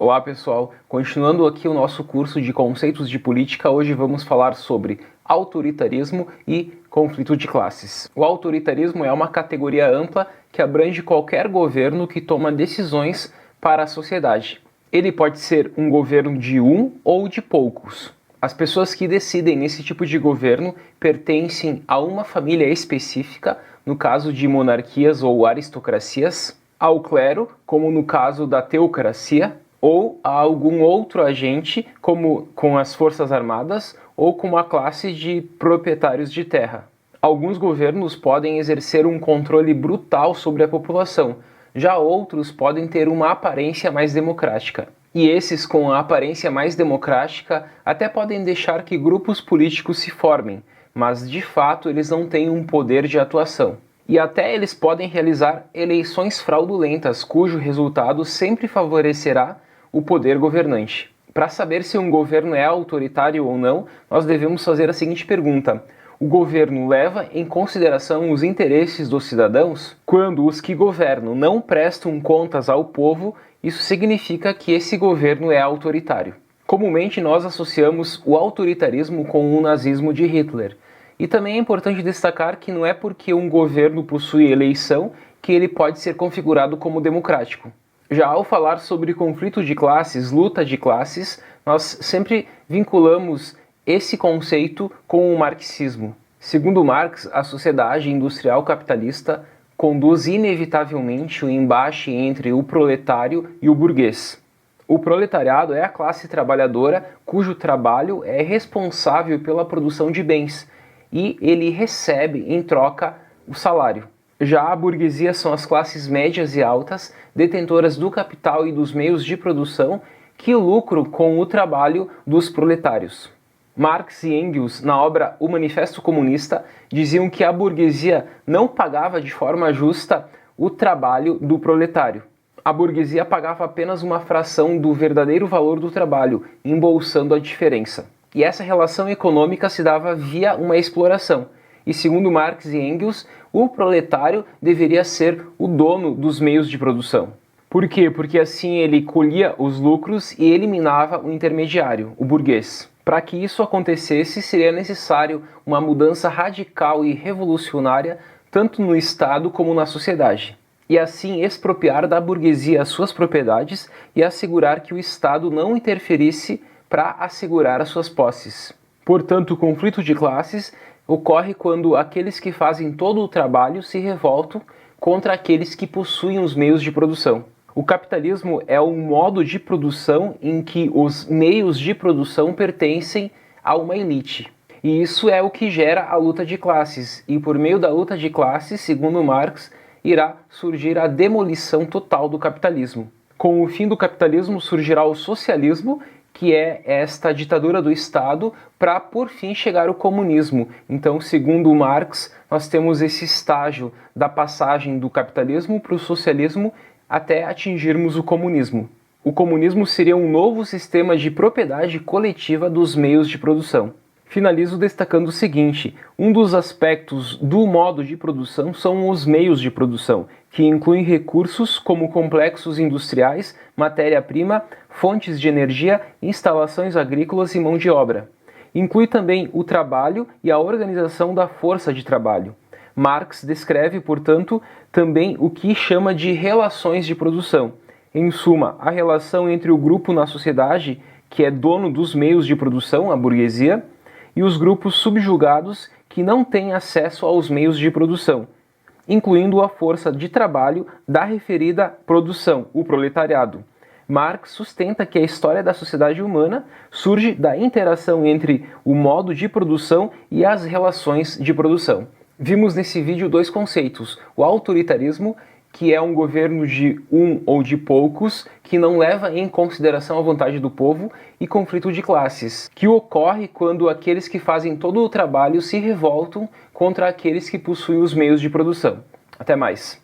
Olá pessoal, continuando aqui o nosso curso de conceitos de política, hoje vamos falar sobre autoritarismo e conflito de classes. O autoritarismo é uma categoria ampla que abrange qualquer governo que toma decisões para a sociedade. Ele pode ser um governo de um ou de poucos. As pessoas que decidem nesse tipo de governo pertencem a uma família específica, no caso de monarquias ou aristocracias, ao clero, como no caso da teocracia, ou a algum outro agente, como com as Forças Armadas, ou com uma classe de proprietários de terra. Alguns governos podem exercer um controle brutal sobre a população, já outros podem ter uma aparência mais democrática. E esses com a aparência mais democrática até podem deixar que grupos políticos se formem, mas de fato eles não têm um poder de atuação. E até eles podem realizar eleições fraudulentas, cujo resultado sempre favorecerá o poder governante. Para saber se um governo é autoritário ou não, nós devemos fazer a seguinte pergunta: o governo leva em consideração os interesses dos cidadãos? Quando os que governam não prestam contas ao povo, isso significa que esse governo é autoritário. Comumente nós associamos o autoritarismo com o nazismo de Hitler. E também é importante destacar que não é porque um governo possui eleição que ele pode ser configurado como democrático. Já ao falar sobre conflito de classes, luta de classes, nós sempre vinculamos esse conceito com o marxismo. Segundo Marx, a sociedade industrial capitalista conduz inevitavelmente o embate entre o proletário e o burguês. O proletariado é a classe trabalhadora cujo trabalho é responsável pela produção de bens e ele recebe em troca o salário. Já a burguesia são as classes médias e altas, detentoras do capital e dos meios de produção, que lucram com o trabalho dos proletários. Marx e Engels, na obra O Manifesto Comunista, diziam que a burguesia não pagava de forma justa o trabalho do proletário. A burguesia pagava apenas uma fração do verdadeiro valor do trabalho, embolsando a diferença. E essa relação econômica se dava via uma exploração. E segundo Marx e Engels, o proletário deveria ser o dono dos meios de produção. Por quê? Porque assim ele colhia os lucros e eliminava o intermediário, o burguês. Para que isso acontecesse, seria necessário uma mudança radical e revolucionária, tanto no Estado como na sociedade. E assim expropriar da burguesia as suas propriedades e assegurar que o Estado não interferisse para assegurar as suas posses. Portanto, o conflito de classes ocorre quando aqueles que fazem todo o trabalho se revoltam contra aqueles que possuem os meios de produção. O capitalismo é um modo de produção em que os meios de produção pertencem a uma elite. E isso é o que gera a luta de classes. E por meio da luta de classes, segundo Marx, irá surgir a demolição total do capitalismo. Com o fim do capitalismo surgirá o socialismo, que é esta ditadura do Estado, para por fim chegar o comunismo. Então, segundo Marx, nós temos esse estágio da passagem do capitalismo para o socialismo até atingirmos o comunismo. O comunismo seria um novo sistema de propriedade coletiva dos meios de produção. Finalizo destacando o seguinte: um dos aspectos do modo de produção são os meios de produção, que incluem recursos como complexos industriais, matéria-prima, fontes de energia, instalações agrícolas e mão de obra. Inclui também o trabalho e a organização da força de trabalho. Marx descreve, portanto, também o que chama de relações de produção. Em suma, a relação entre o grupo na sociedade, que é dono dos meios de produção, a burguesia, e os grupos subjugados que não têm acesso aos meios de produção, incluindo a força de trabalho da referida produção, o proletariado. Marx sustenta que a história da sociedade humana surge da interação entre o modo de produção e as relações de produção. Vimos nesse vídeo dois conceitos: o autoritarismo, que é um governo de um ou de poucos, que não leva em consideração a vontade do povo, e conflito de classes, que ocorre quando aqueles que fazem todo o trabalho se revoltam contra aqueles que possuem os meios de produção. Até mais!